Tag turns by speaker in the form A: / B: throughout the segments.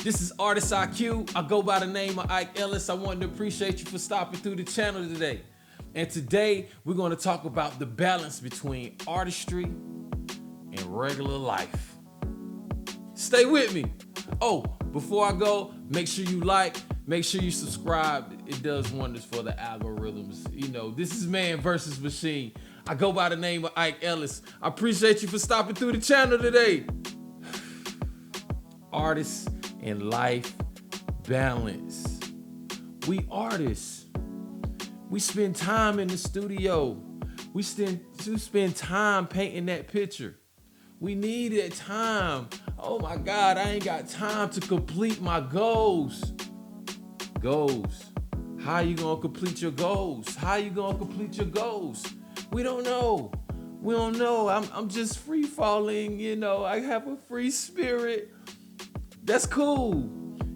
A: This is Artist IQ. I go by the name of Ike Ellis. I wanted to appreciate you for stopping through the channel today. And today we're going to talk about the balance between artistry and regular life. Stay with me. Oh, before I go, make sure you like, make sure you subscribe. It does wonders for the algorithms. You know, this is man versus machine. I go by the name of Ike Ellis. I appreciate you for stopping through the channel today. Artists and life balance. We artists. We spend time in the studio. We spend time painting that picture. We need that time. Oh my God, I ain't got time to complete my goals. Goals. How you gonna complete your goals? How you gonna complete your goals? We don't know. We don't know. I'm just free falling, you know. I have a free spirit. That's cool.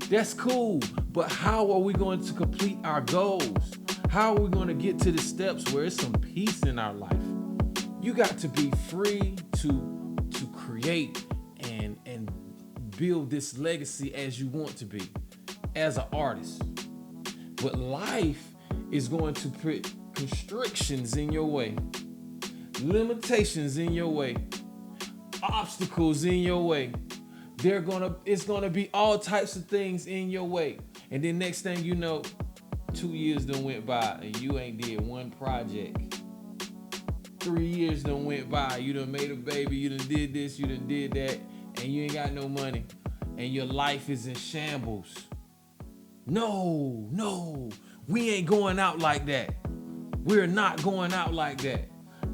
A: That's cool. But how are we going to complete our goals? How are we going to get to the steps where it's some peace in our life? You got to be free to create and build this legacy as you want to be as an artist. But life is going to put constrictions in your way, limitations in your way, obstacles in your way. It's gonna be all types of things in your way. And then next thing you know, 2 years done went by and you ain't did one project. 3 years done went by, you done made a baby, you done did this, you done did that, and you ain't got no money, and your life is in shambles. No, we ain't going out like that. We're not going out like that.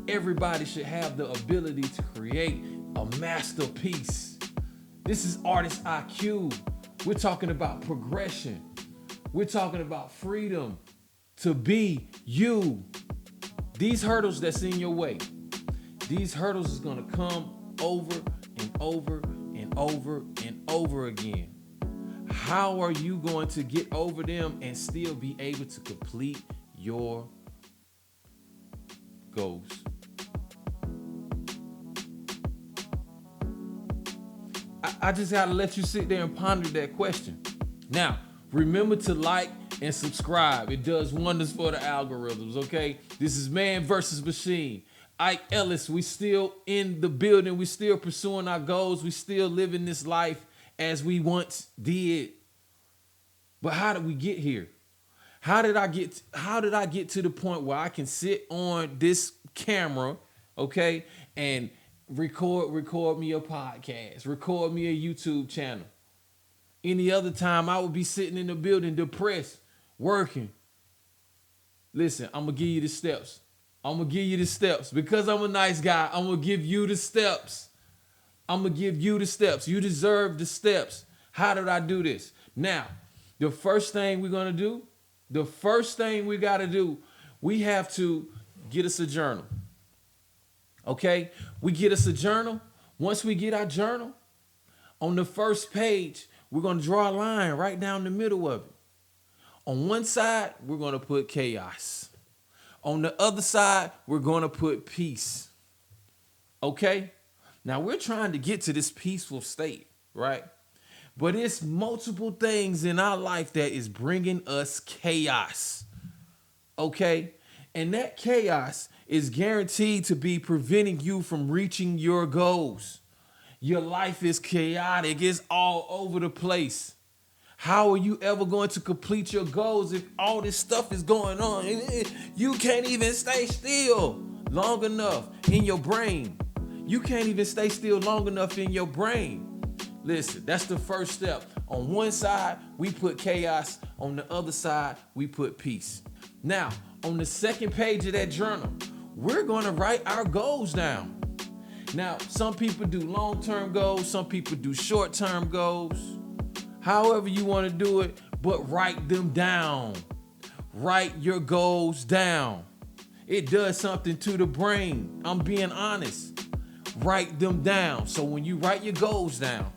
A: Everybody should have the ability to create a masterpiece. This is Artist IQ. We're talking about progression. We're talking about freedom to be you. These hurdles that's in your way, these hurdles is gonna come over and over and over and over again. How are you going to get over them and still be able to complete your goals? I just gotta let you sit there and ponder that question. Now, remember to like and subscribe. It does wonders for the algorithms, okay? This is man versus machine. Ike Ellis, we still in the building. We still pursuing our goals. We still living this life as we once did. But how did we get here? How did I get to the point where I can sit on this camera, okay, and record me a podcast, record me a YouTube channel? Any other time I would be sitting in the building depressed, working. Listen, I'm gonna give you the steps. I'm gonna give you the steps. Because I'm a nice guy, I'm gonna give you the steps. I'm gonna give you the steps. You deserve the steps. How did I do this? Now, the first thing we're gonna do, we have to get us a journal. Okay? We get us a journal. Once we get our journal, on the first page, we're going to draw a line right down the middle of it. On one side, we're going to put chaos. On the other side, we're going to put peace. Okay? Now, we're trying to get to this peaceful state, right? But it's multiple things in our life that is bringing us chaos. Okay? And that chaos is guaranteed to be preventing you from reaching your goals. Your life is chaotic. It's all over the place. How are you ever going to complete your goals if all this stuff is going on? You can't even stay still long enough in your brain. You can't even stay still long enough in your brain. Listen, that's the first step. On one side, we put chaos. On the other side, we put peace. Now, on the second page of that journal, we're going to write our goals down. Now, some people do long-term goals. Some people do short-term goals. However you want to do it, but write them down. Write your goals down. It does something to the brain. I'm being honest. Write them down. So when you write your goals down,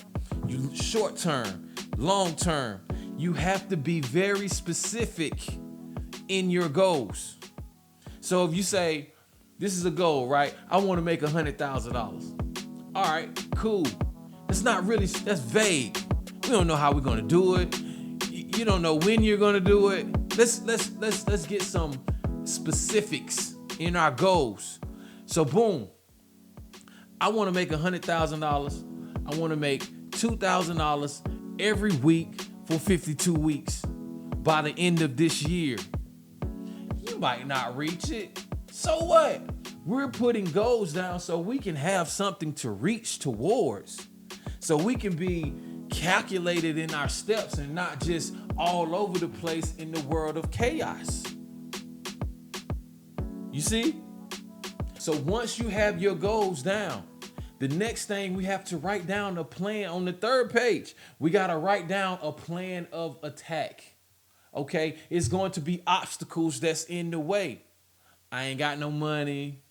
A: you short-term, long-term, you have to be very specific in your goals. So if you say, this is a goal, right? I want to make $100,000. All right, cool. That's vague. We don't know how we're gonna do it. You don't know when you're gonna do it. Let's get some specifics in our goals. So boom, I want to make $100,000. I want to make $2,000 every week for 52 weeks by the end of this year. You might not reach it. So what? We're putting goals down so we can have something to reach towards. So we can be calculated in our steps and not just all over the place in the world of chaos. You see? So once you have your goals down, the next thing we have to write down a plan on the third page. We got to write down a plan of attack. Okay? It's going to be obstacles that's in the way. I ain't got no money.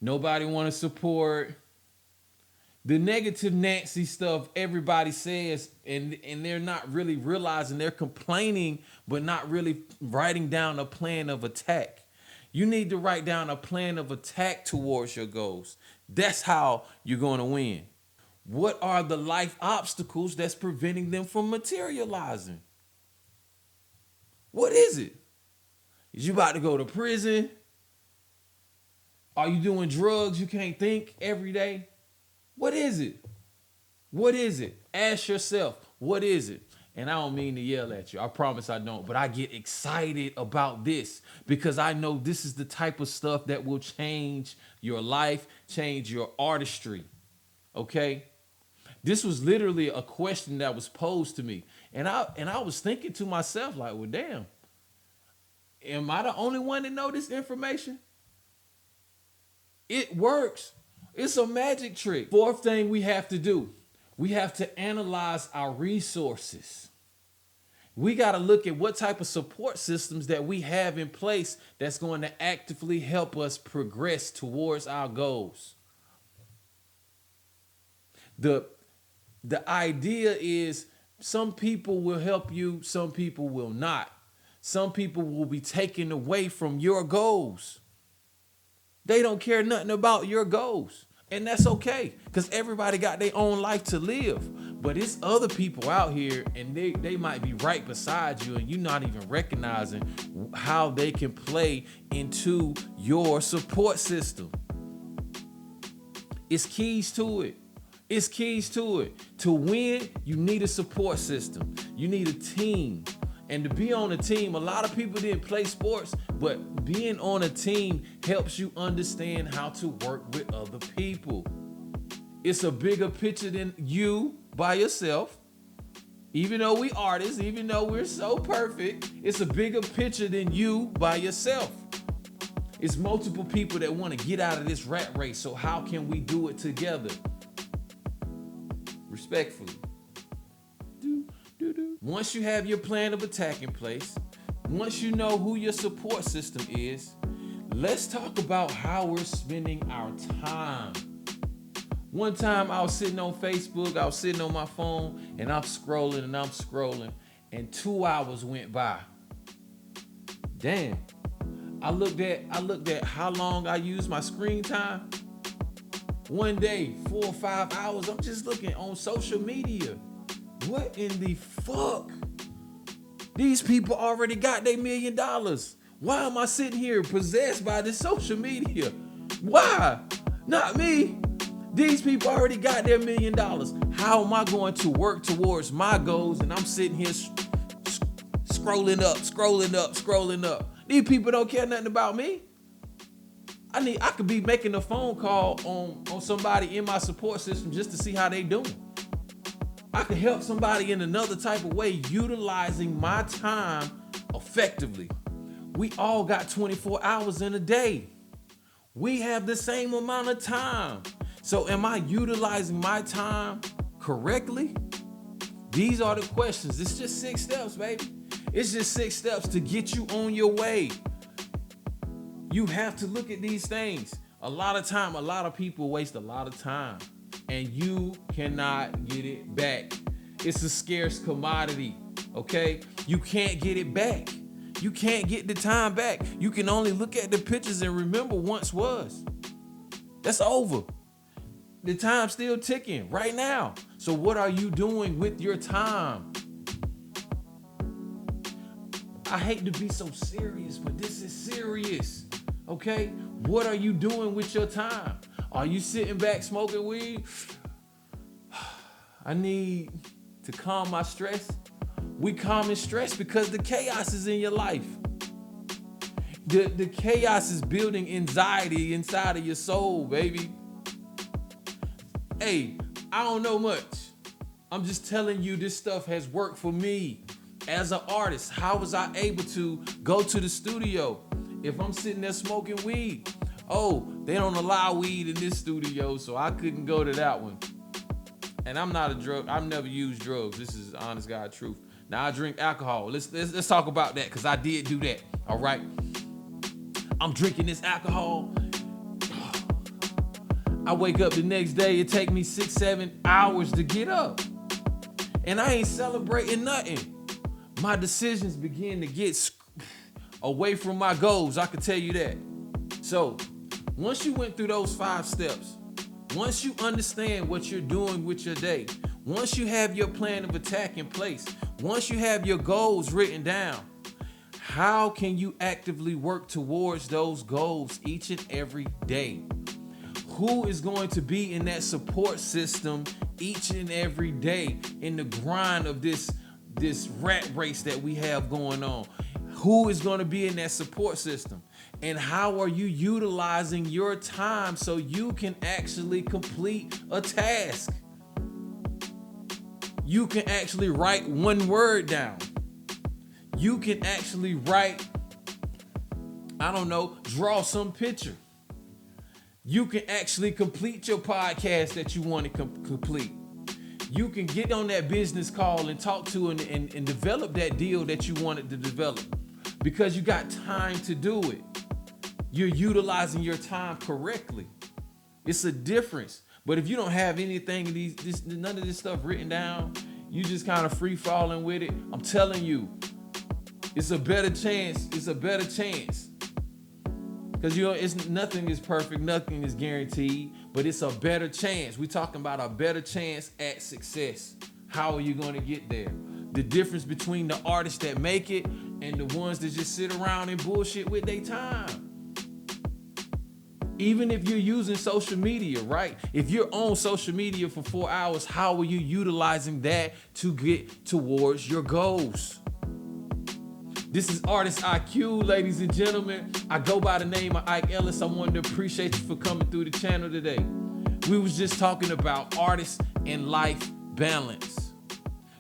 A: Nobody want to support. The negative Nancy stuff everybody says, and they're not really realizing, they're complaining, but not really writing down a plan of attack. You need to write down a plan of attack towards your goals. That's how you're going to win. What are the life obstacles that's preventing them from materializing? What is it? Is you about to go to prison? Are you doing drugs you can't think every day? What is it? What is it? Ask yourself, what is it? And I don't mean to yell at you. I promise I don't. But I get excited about this because I know this is the type of stuff that will change your life, change your artistry. Okay? This was literally a question that was posed to me. And I was thinking to myself, like, well, damn, am I the only one that know this information? It works. It's a magic trick. Fourth thing we have to do, we have to analyze our resources. We got to look at what type of support systems that we have in place that's going to actively help us progress towards our goals. The idea is some people will help you, some people will not. Some people will be taken away from your goals. They don't care nothing about your goals. And that's okay, because everybody got their own life to live. But it's other people out here, and they might be right beside you, and you're not even recognizing how they can play into your support system. It's keys to it. It's keys to it. To win, you need a support system. You need a team. And to be on a team, a lot of people didn't play sports, but being on a team helps you understand how to work with other people. It's a bigger picture than you by yourself. Even though we artists, even though we're so perfect, it's a bigger picture than you by yourself. It's multiple people that want to get out of this rat race. So how can we do it together? Respectfully. Once you have your plan of attack in place, once you know who your support system is, let's talk about how we're spending our time. One time I was sitting on Facebook, I was sitting on my phone, and I'm scrolling, and 2 hours went by. Damn. I looked at how long I used my screen time. One day, 4 or 5 hours, I'm just looking on social media. What in the fuck? These people already got their $1 million. Why am I sitting here possessed by this social media? Why? Not me. These people already got their $1 million. How am I going to work towards my goals? And I'm sitting here scrolling up. These people don't care nothing about me. I could be making a phone call on somebody in my support system just to see how they doing. I could help somebody in another type of way, utilizing my time effectively. We all got 24 hours in a day. We have the same amount of time. So am I utilizing my time correctly? These are the questions. It's just 6 steps, baby. It's just 6 steps to get you on your way. You have to look at these things. A lot of people waste a lot of time. And you cannot get it back. It's a scarce commodity, okay? You can't get it back. You can't get the time back. You can only look at the pictures and remember once was. That's over. The time's still ticking right now. So what are you doing with your time? I hate to be so serious, but this is serious. Okay? What are you doing with your time? Are you sitting back smoking weed? I need to calm my stress. We calm and stress because the chaos is in your life. The chaos is building anxiety inside of your soul, baby. Hey, I don't know much. I'm just telling you this stuff has worked for me as an artist. How was I able to go to the studio if I'm sitting there smoking weed? Oh, they don't allow weed in this studio, so I couldn't go to that one. And I'm not a drug. I've never used drugs. This is honest God truth. Now I drink alcohol. Let's talk about that because I did do that. All right. I'm drinking this alcohol. I wake up the next day. It take me 6-7 hours to get up, and I ain't celebrating nothing. My decisions begin to get away from my goals. I can tell you that. So once you went through those 5 steps, once you understand what you're doing with your day, once you have your plan of attack in place, once you have your goals written down, how can you actively work towards those goals each and every day? Who is going to be in that support system each and every day in the grind of this rat race that we have going on? Who is going to be in that support system? And how are you utilizing your time so you can actually complete a task? You can actually write one word down. You can actually write, draw some picture. You can actually complete your podcast that you want to complete. You can get on that business call and talk to and develop that deal that you wanted to develop because you got time to do it. You're utilizing your time correctly. It's a difference. But if you don't have anything of none of this stuff written down, you just kind of free falling with it. I'm telling you, it's a better chance. It's a better chance. Because nothing is perfect, nothing is guaranteed, but it's a better chance. We're talking about a better chance at success. How are you going to get there? The difference between the artists that make it and the ones that just sit around and bullshit with their time. Even if you're using social media, right? If you're on social media for 4 hours, how are you utilizing that to get towards your goals? This is Artist IQ, ladies and gentlemen. I go by the name of Ike Ellis. I wanted to appreciate you for coming through the channel today. We was just talking about artists and life balance.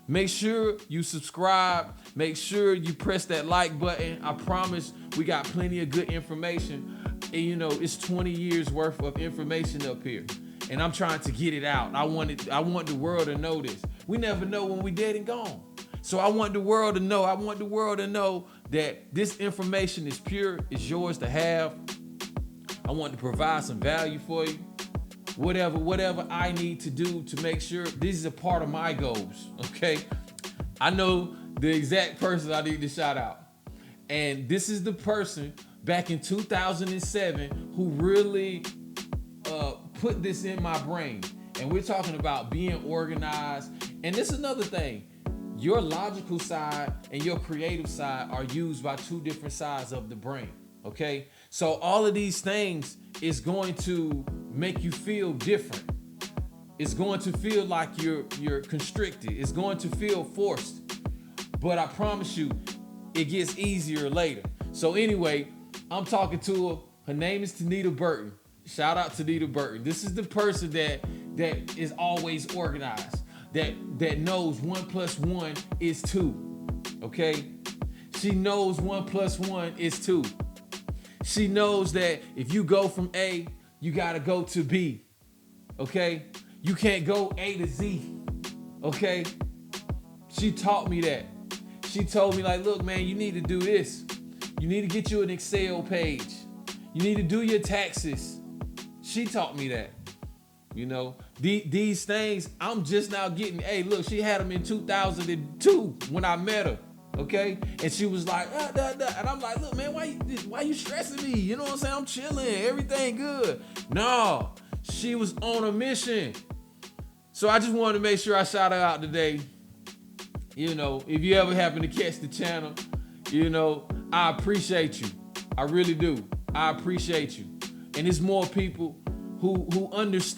A: Make sure you subscribe. Make sure you press that like button. I promise we got plenty of good information. And it's 20 years worth of information up here. And I'm trying to get it out. I want the world to know this. We never know when we dead and gone. So I want the world to know. I want the world to know that this information is pure. It's yours to have. I want to provide some value for you. Whatever I need to do to make sure this is a part of my goals. Okay. I know the exact person I need to shout out. And this is the person back in 2007 who really put this in my brain. And we're talking about being organized. And this is another thing. Your logical side and your creative side are used by 2 different sides of the brain, okay? So all of these things is going to make you feel different. It's going to feel like you're constricted. It's going to feel forced. But I promise you, it gets easier later. So anyway, I'm talking to her. Her name is Tanita Burton. Shout out to Tanita Burton. This is the person that is always organized. That knows 1 + 1 is 2, okay? She knows 1 + 1 is 2. She knows that if you go from A, you gotta go to B, okay? You can't go A to Z, okay? She taught me that. She told me like, look, man, you need to do this. You need to get you an Excel page. You need to do your taxes. She taught me that. These things I'm just now getting. Hey, look, she had them in 2002 when I met her, okay? And she was like, and I'm like, look, man, why you stressing me? You know what I'm saying? I'm chilling, everything good. No, she was on a mission. So I just wanted to make sure I shout her out today. You know, if you ever happen to catch the channel, you know, I appreciate you. I really do. I appreciate you. And there's more people who understood